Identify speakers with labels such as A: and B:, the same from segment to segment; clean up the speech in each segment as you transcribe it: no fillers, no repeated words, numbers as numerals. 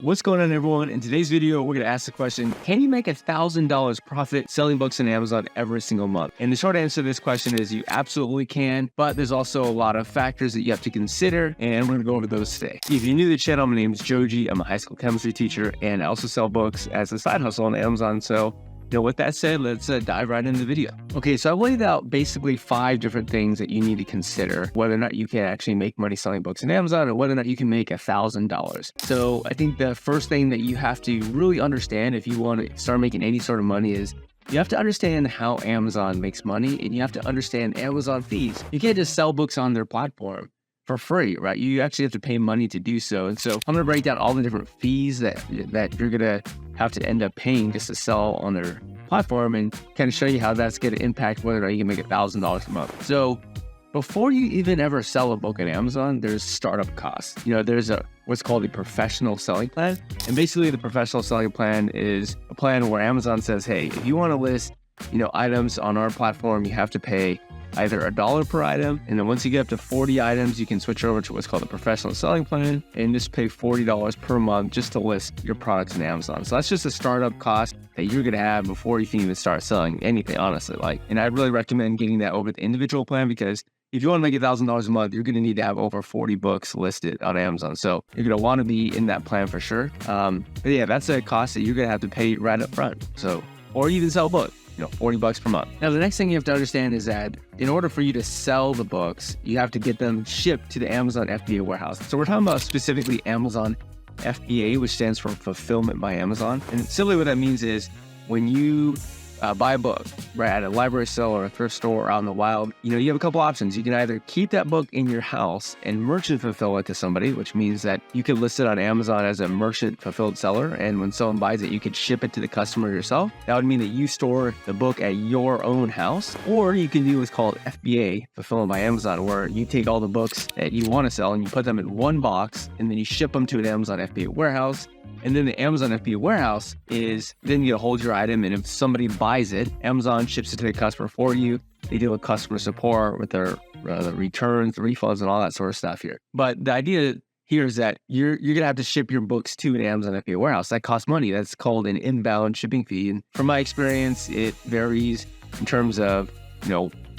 A: What's going on, everyone? In today's video, we're going to ask the question, can you make $1,000 profit selling books on Amazon every single month? And the short answer to this question is you absolutely can, but there's also a lot of factors that you have to consider, and we're going to go over those today. If you're new to the channel, my name is Joji. I'm a high school chemistry teacher, and I also sell books as a side hustle on Amazon. So with that said, let's dive right into the video. Okay, so I laid out basically 5 different things that you need to consider, whether or not you can actually make money selling books on Amazon or whether or not you can make $1,000. So I think the first thing that you have to really understand if you want to start making any sort of money is you have to understand how Amazon makes money, and you have to understand Amazon fees. You can't just sell books on their platform for free, right? You actually have to pay money to do so. And so I'm going to break down all the different fees that you're going to have to end up paying just to sell on their platform, and kind of show you how that's going to impact whether or not you can make $1,000 a month. So before you even ever sell a book on Amazon, there's startup costs. There's what's called a professional selling plan. And basically the professional selling plan is a plan where Amazon says, hey, if you want to list, items on our platform, you have to pay either $1 per item, and then once you get up to 40 items, you can switch over to what's called a professional selling plan and just pay $40 per month just to list your products on Amazon. So that's just a startup cost that you're going to have before you can even start selling anything, honestly. And I'd really recommend getting that over the individual plan, because if you want to make $1,000 a month, you're going to need to have over 40 books listed on Amazon. So you're going to want to be in that plan for sure. But yeah, that's a cost that you're going to have to pay right up front. So, or even sell a book. $40 per month. Now, the next thing you have to understand is that in order for you to sell the books, you have to get them shipped to the Amazon FBA warehouse. So we're talking about specifically Amazon FBA, which stands for Fulfillment by Amazon. And simply what that means is when you buy a book, right, at a library sale or a thrift store or out in the wild, you have a couple options. You can either keep that book in your house and merchant fulfill it to somebody, which means that you could list it on Amazon as a merchant fulfilled seller. And when someone buys it, you could ship it to the customer yourself. That would mean that you store the book at your own house. Or you can do what's called FBA, Fulfillment by Amazon, where you take all the books that you want to sell and you put them in one box, and then you ship them to an Amazon FBA warehouse. And then the Amazon FBA warehouse is then you hold your item, and if somebody buys it, Amazon ships it to the customer for you. They deal with customer support with their returns, refunds, and all that sort of stuff here. But the idea here is that you're gonna have to ship your books to an Amazon FBA warehouse. That costs money. That's called an inbound shipping fee. And from my experience, it varies in terms of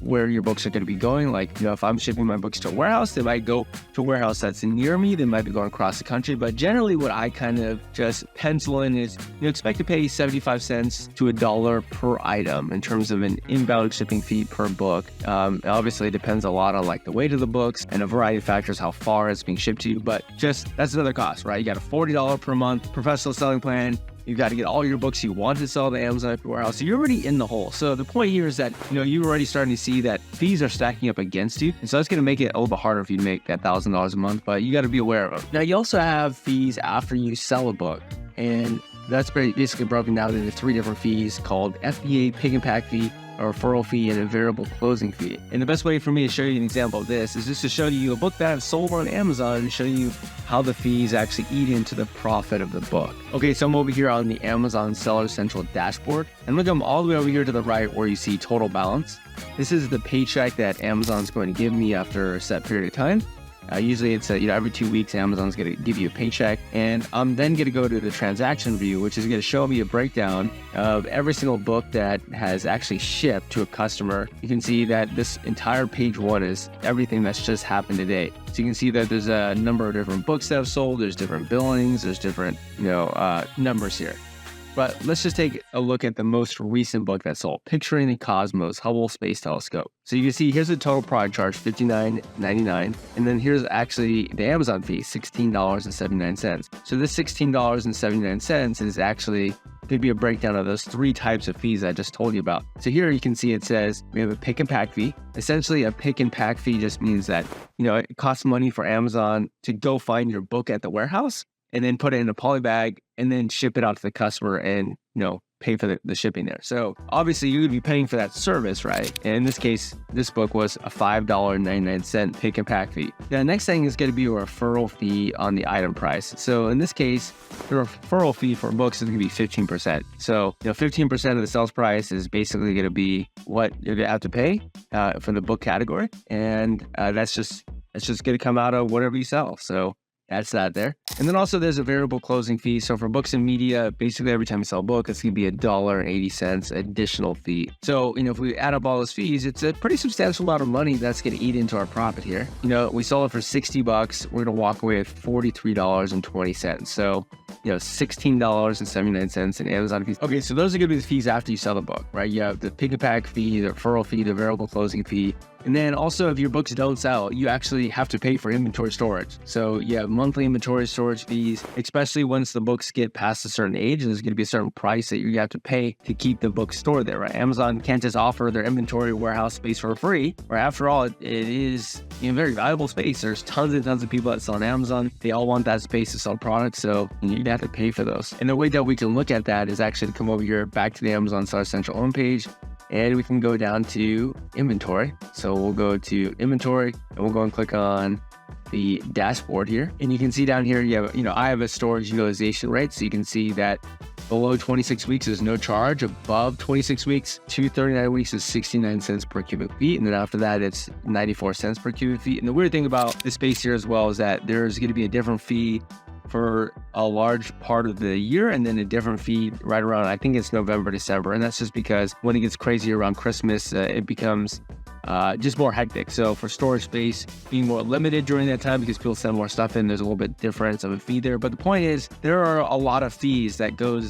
A: where your books are going to be going. If I'm shipping my books to a warehouse, they might go to a warehouse that's near me. They might be going across the country. But generally what I kind of just pencil in is, expect to pay 75 cents to $1 per item in terms of an inbound shipping fee per book. Obviously it depends a lot on the weight of the books and a variety of factors, how far it's being shipped to you. But just that's another cost, right? You got a $40 per month professional selling plan. You've got to get all your books you want to sell to Amazon warehouse. So you're already in the hole. So the point here is that, you're already starting to see that fees are stacking up against you. And so that's going to make it a little bit harder for you to make that $1,000 a month, but you got to be aware of it. Now, you also have fees after you sell a book. And that's basically broken down into 3 different fees called FBA, pick and pack fee, a referral fee, and a variable closing fee. And the best way for me to show you an example of this is just to show you a book that I've sold on Amazon and show you how the fees actually eat into the profit of the book. Okay, so I'm over here on the Amazon Seller Central dashboard, and look, I'm all the way over here to the right where you see total balance. This is the paycheck that Amazon's going to give me after a set period of time. Usually it's every 2 weeks, Amazon's going to give you a paycheck, and I'm then going to go to the transaction view, which is going to show me a breakdown of every single book that has actually shipped to a customer. You can see that this entire page 1 is everything that's just happened today. So you can see that there's a number of different books that have sold, there's different billings, there's different numbers here. But let's just take a look at the most recent book that sold, Picturing the Cosmos, Hubble Space Telescope. So you can see here's the total product charge, $59.99. And then here's actually the Amazon fee, $16.79. So this $16.79 is actually going to be a breakdown of those 3 types of fees I just told you about. So here you can see it says we have a pick and pack fee. Essentially, a pick and pack fee just means that, it costs money for Amazon to go find your book at the warehouse and then put it in a poly bag and then ship it out to the customer and, pay for the shipping there. So obviously you're going to be paying for that service, right? And in this case, this book was a $5.99 pick and pack fee. The next thing is going to be a referral fee on the item price. So in this case, the referral fee for books is going to be 15%. So 15% of the sales price is basically going to be what you're going to have to pay for the book category. And that's just going to come out of whatever you sell. So That's that there. And then also there's a variable closing fee. So for books and media, basically every time you sell a book, it's going to be $1.80 additional fee. So, if we add up all those fees, it's a pretty substantial amount of money that's going to eat into our profit here. We sold it for $60. We're going to walk away with $43.20. So, $16.79 in Amazon fees. Okay, so those are going to be the fees after you sell the book, right? You have the pick and pack fee, the referral fee, the variable closing fee. And then also, if your books don't sell, you actually have to pay for inventory storage. So you have monthly inventory storage fees, especially once the books get past a certain age. There's going to be a certain price that you have to pay to keep the book stored there, right? Amazon can't just offer their inventory warehouse space for free, right? After all, it is a very valuable space. There's tons and tons of people that sell on Amazon. They all want that space to sell products, so you'd have to pay for those. And the way that we can look at that is actually to come over here back to the Amazon Seller Central homepage. And we can go down to inventory. So we'll go to inventory and we'll go and click on the dashboard here. And you can see down here, I have a storage utilization rate. So you can see that below 26 weeks is no charge. Above 26 weeks to 39 weeks is 69 cents per cubic feet. And then after that, it's 94 cents per cubic feet. And the weird thing about this space here as well is that there's going to be a different fee for a large part of the year, and then a different fee right around, I think it's November, December. And that's just because when it gets crazy around Christmas, it becomes just more hectic. So for storage space being more limited during that time because people send more stuff in, there's a little bit difference of a fee there. But the point is, there are a lot of fees that go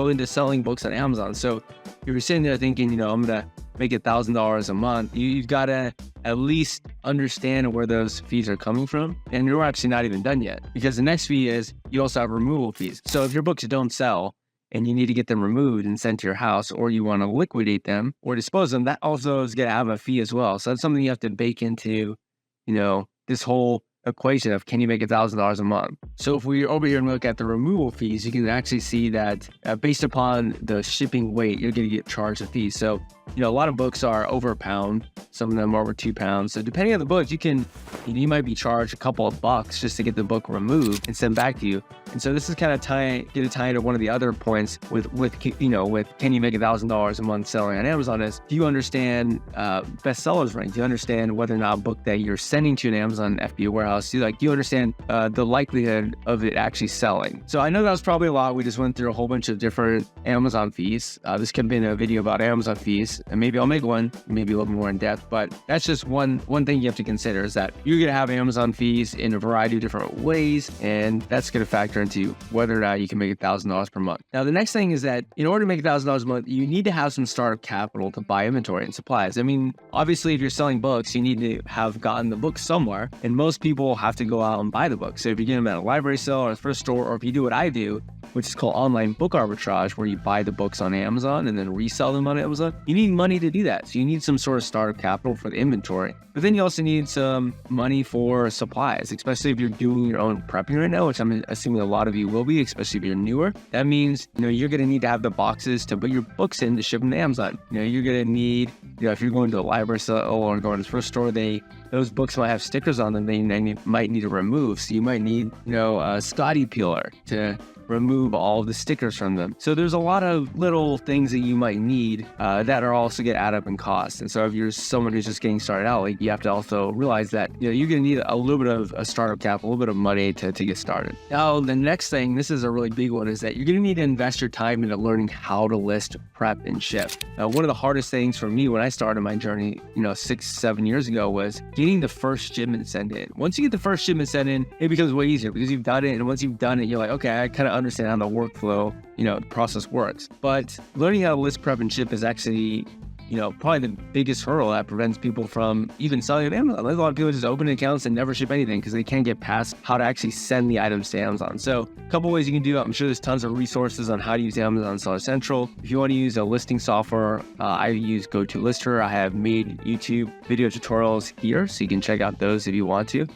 A: into selling books on Amazon. So if you're sitting there thinking, I'm going to make $1,000 a month, you've got to at least understand where those fees are coming from. And you're actually not even done yet, because the next fee is you also have removal fees. So if your books don't sell and you need to get them removed and sent to your house, or you want to liquidate them or dispose them, that also is going to have a fee as well. So that's something you have to bake into, this whole equation of can you make $1,000 a month. So if we over here and look at the removal fees, you can actually see that based upon the shipping weight, you're going to get charged a fee. So a lot of books are over a pound, some of them are over 2 pounds. So depending on the book, you might be charged a couple of bucks just to get the book removed and sent back to you. And so this is kind of tie into one of the other points with can you make $1,000 a month selling on Amazon is, do you understand bestsellers rank? Do you understand whether or not a book that you're sending to an Amazon FBA warehouse, do you understand the likelihood of it actually selling? So I know that was probably a lot. We just went through a whole bunch of different Amazon fees. This could have been a video about Amazon fees, and maybe I'll make one, maybe a little more in depth, but that's just one thing you have to consider, is that you're going to have Amazon fees in a variety of different ways, and that's going to factor into whether or not you can make $1,000 per month. Now, the next thing is that in order to make $1,000 a month, you need to have some startup capital to buy inventory and supplies. I mean, obviously, if you're selling books, you need to have gotten the books somewhere, and most people have to go out and buy the books. So if you get them at a library sale or a thrift store, or if you do what I do, which is called online book arbitrage, where you buy the books on Amazon and then resell them on Amazon, you need money to do that. So you need some sort of startup capital for the inventory. But then you also need some money for supplies, especially if you're doing your own prepping right now, which I'm assuming a lot of you will be, especially if you're newer. That means, you're going to need to have the boxes to put your books in to ship them to Amazon. You're going to need, if you're going to a library sale or going to the thrift store, those books might have stickers on them they might need to remove. So you might need, a Scotty peeler to remove all of the stickers from them. So there's a lot of little things that you might need that are also going to add up in cost. And so if you're someone who's just getting started out, you have to also realize that you're going to need a little bit of a startup capital, a little bit of money to get started. Now, the next thing, this is a really big one, is that you're going to need to invest your time into learning how to list, prep, and ship. One of the hardest things for me when I started my journey, 6-7 years ago, was getting the first shipment sent in. Once you get the first shipment sent in, it becomes way easier because you've done it. And once you've done it, you're like, okay, I kind of understand how the workflow, the process works. But learning how to list, prep, and ship is actually, probably the biggest hurdle that prevents people from even selling at Amazon. There's a lot of people just open accounts and never ship anything because they can't get past how to actually send the items to Amazon. So a couple ways you can do it. I'm sure there's tons of resources on how to use Amazon Seller Central. If you want to use a listing software, I use GoToLister. I have made YouTube video tutorials here, so you can check out those if you want to.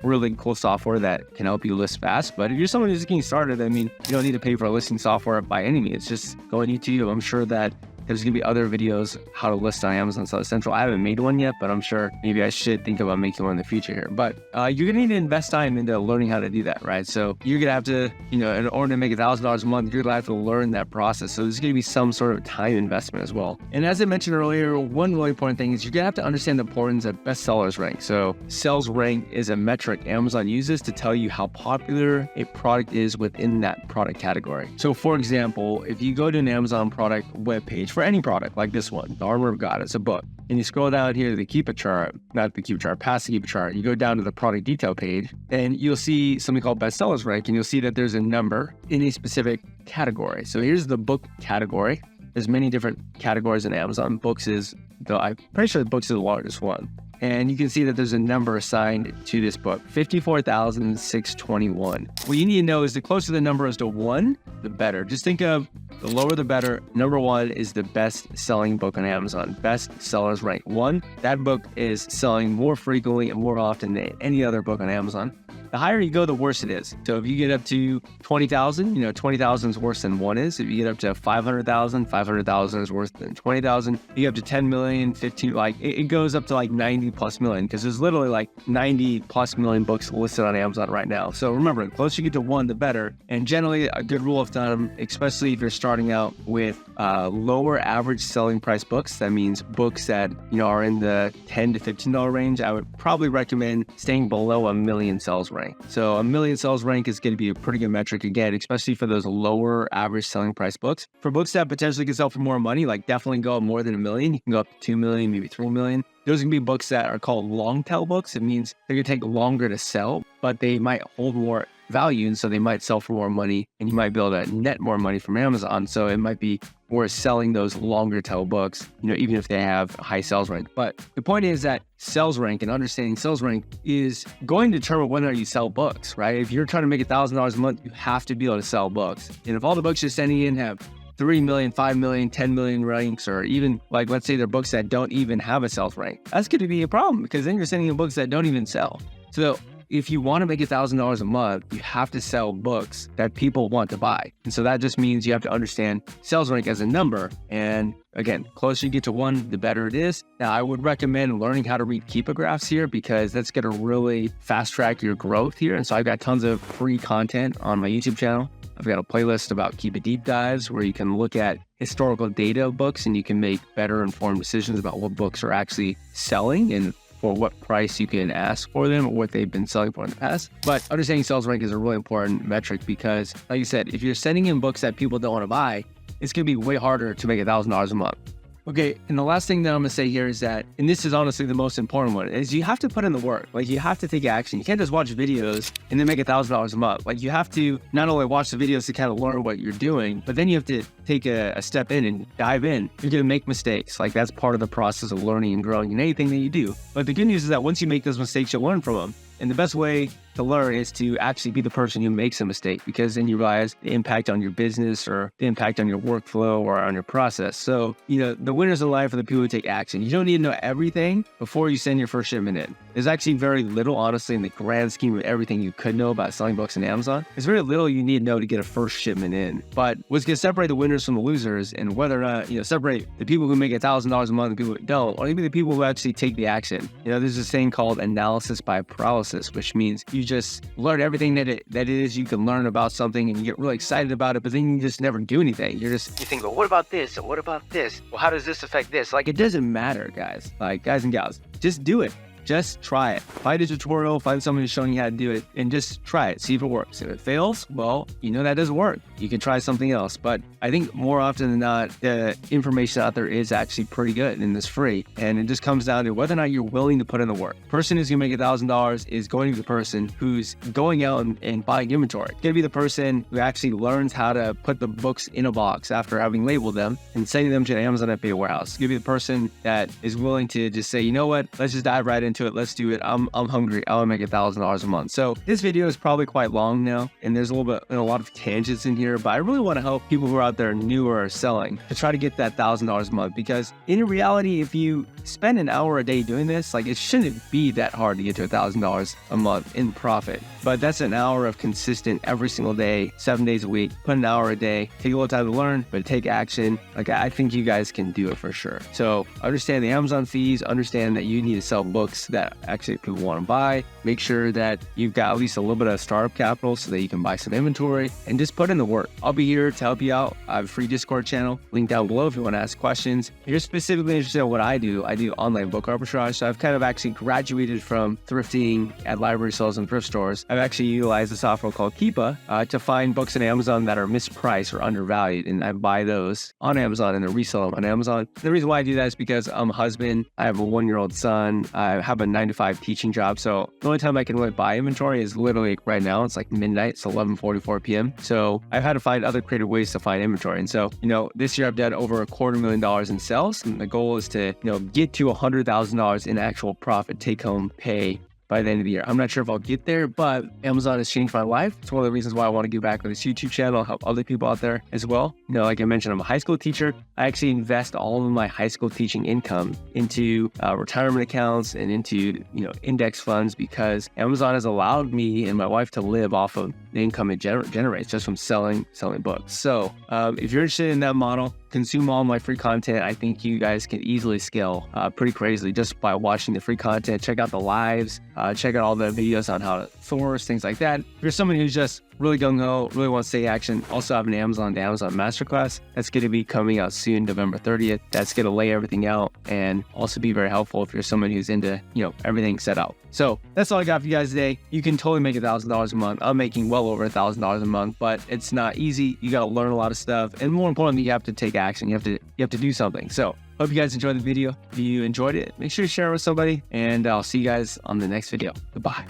A: Really cool software that can help you list fast. But if you're someone who's getting started, you don't need to pay for a listing software by any means. Just go on YouTube. I'm sure that There's going to be other videos how to list on Amazon Seller Central. I haven't made one yet, but I'm sure maybe I should think about making one in the future here. But you're going to need to invest time into learning how to do that, right? So you're going to have to, in order to make $1,000 a month, you're going to have to learn that process. So there's going to be some sort of time investment as well. And as I mentioned earlier, one really important thing is you're going to have to understand the importance of bestsellers rank. So sales rank is a metric Amazon uses to tell you how popular a product is within that product category. So for example, if you go to an Amazon product webpage for any product like this one, The Armor of God, it's a book, and you scroll down here to the Keep It chart, not the Keep It chart, past the Keep It chart, you go down to the product detail page, and you'll see something called bestsellers rank, and you'll see that there's a number in a specific category. So here's the book category. There's many different categories in Amazon. Books is, I'm pretty sure books is the largest one. And you can see that there's a number assigned to this book, 54,621. What you need to know is the closer the number is to 1, the better. Just think of the lower the better. Number 1 is the best selling book on Amazon. Best sellers rank 1. That book is selling more frequently and more often than any other book on Amazon. The higher you go, the worse it is. So if you get up to 20,000, 20,000 is worse than 1 is. If you get up to 500,000, 500,000 is worse than 20,000. You get up to 10 million, 15, it goes up to 90 plus million, because there's literally 90 plus million books listed on Amazon right now. So remember, the closer you get to 1, the better. And generally a good rule of thumb, especially if you're starting out with lower average selling price books, that means books that are in the $10 to $15 range, I would probably recommend staying below a million sales rank. So a million sales rank is going to be a pretty good metric again, especially for those lower average selling price books. For books that potentially can sell for more money, definitely go up more than $1 million. You can go up to 2 million, maybe 3 million. Those are going to be books that are called long tail books. It means they're going to take longer to sell, but they might hold more value, and so they might sell for more money, and you might be able to net more money from Amazon. So it might be worth selling those longer tail books, even if they have high sales rank. But the point is that sales rank and understanding sales rank is going to determine whether or not you sell books, right? If you're trying to make $1,000 a month, you have to be able to sell books. And if all the books you're sending in have 3 million, 5 million, 10 million ranks, or even let's say they're books that don't even have a sales rank, that's going to be a problem, because then you're sending in books that don't even sell. So if you want to make $1,000 a month, you have to sell books that people want to buy. And so that just means you have to understand sales rank as a number. And again, closer you get to 1, the better it is. Now, I would recommend learning how to read Keepa graphs here, because that's going to really fast track your growth here. And so I've got tons of free content on my YouTube channel. I've got a playlist about Keepa deep dives where you can look at historical data of books, and you can make better informed decisions about what books are actually selling and for what price you can ask for them, or what they've been selling for in the past. But understanding sales rank is a really important metric, because like you said, if you're sending in books that people don't want to buy, it's going to be way harder to make $1,000 a month. Okay, and the last thing that I'm going to say here is that, and this is honestly the most important one, is you have to put in the work. You have to take action. You can't just watch videos and then make $1,000 a month. You have to not only watch the videos to kind of learn what you're doing, but then you have to take a step in and dive in. You're going to make mistakes. That's part of the process of learning and growing in anything that you do. But the good news is that once you make those mistakes, you'll learn from them. And the best way to learn is to actually be the person who makes a mistake, because then you realize the impact on your business or the impact on your workflow or on your process. So, the winners in life are the people who take action. You don't need to know everything before you send your first shipment in. There's actually very little, honestly, in the grand scheme of everything you could know about selling books on Amazon. There's very little you need to know to get a first shipment in. But what's going to separate the winners from the losers, and whether or not, separate the people who make $1,000 a month and people who don't, or maybe the people who actually take the action. There's this thing called analysis by paralysis, which means you just learn everything that it is you can learn about something, and you get really excited about it, but then you just never do anything. You think, well, what about this? And what about this? Well, how does this affect this? It doesn't matter, guys. Guys and gals, just do it. Just try it. Find a tutorial, find someone who's showing you how to do it, and just try it. See if it works. If it fails, well, that doesn't work. You can try something else. But I think more often than not, the information out there is actually pretty good and it's free. And it just comes down to whether or not you're willing to put in the work. The person who's going to make $1,000 is going to be the person who's going out and buying inventory. It's going to be the person who actually learns how to put the books in a box after having labeled them and sending them to an Amazon FBA warehouse. It's going to be the person that is willing to just say, you know what, let's just dive right into into it. Let's do it. I'm hungry. I want to make $1,000 a month. So this video is probably quite long now, and there's a lot of tangents in here, but I really want to help people who are out there newer or selling to try to get that $1,000 a month, because in reality, if you spend an hour a day doing this, like, it shouldn't be that hard to get to $1,000 a month in profit. But that's an hour of consistent every single day, 7 days a week. Put an hour a day, take a little time to learn, but take action. Like, I think you guys can do it for sure. So understand the Amazon fees, understand that you need to sell books that actually people want to buy. Make sure that you've got at least a little bit of startup capital so that you can buy some inventory, and just put in the work. I'll be here to help you out. I have a free Discord channel, link down below if you want to ask questions. If you're specifically interested in what I do online book arbitrage. So I've kind of actually graduated from thrifting at library sales and thrift stores. I've actually utilized a software called Keepa to find books on Amazon that are mispriced or undervalued, and I buy those on Amazon and then resell them on Amazon. The reason why I do that is because I'm a husband. I have a 1-year-old son. I have a 9-to-5 teaching job, so the only time I can really buy inventory is literally right now. It's like midnight. It's 11:44 p.m. So I've had to find other creative ways to find inventory. And so, this year I've done over $250,000 in sales, and the goal is to, get to $100,000 in actual profit, take-home pay by the end of the year. I'm not sure if I'll get there, but Amazon has changed my life. It's one of the reasons why I want to give back with this YouTube channel, help other people out there as well. Like I mentioned, I'm a high school teacher. I actually invest all of my high school teaching income into retirement accounts and into, index funds, because Amazon has allowed me and my wife to live off of the income it generates just from selling books. So if you're interested in that model, consume all my free content. I think you guys can easily scale pretty crazily just by watching the free content. Check out the lives, check out all the videos on how to source, things like that. If you're someone who's just really gung-ho, really wants to take action, also have an A2A Masterclass that's going to be coming out soon, November 30th. That's going to lay everything out and also be very helpful if you're someone who's into, everything set out. So that's all I got for you guys today. You can totally make $1,000 a month. I'm making well over $1,000 a month, but it's not easy. You got to learn a lot of stuff, and more importantly, you have to take action. You have to do something. So hope you guys enjoyed the video. If you enjoyed it, make sure to share it with somebody, and I'll see you guys on the next video. Goodbye.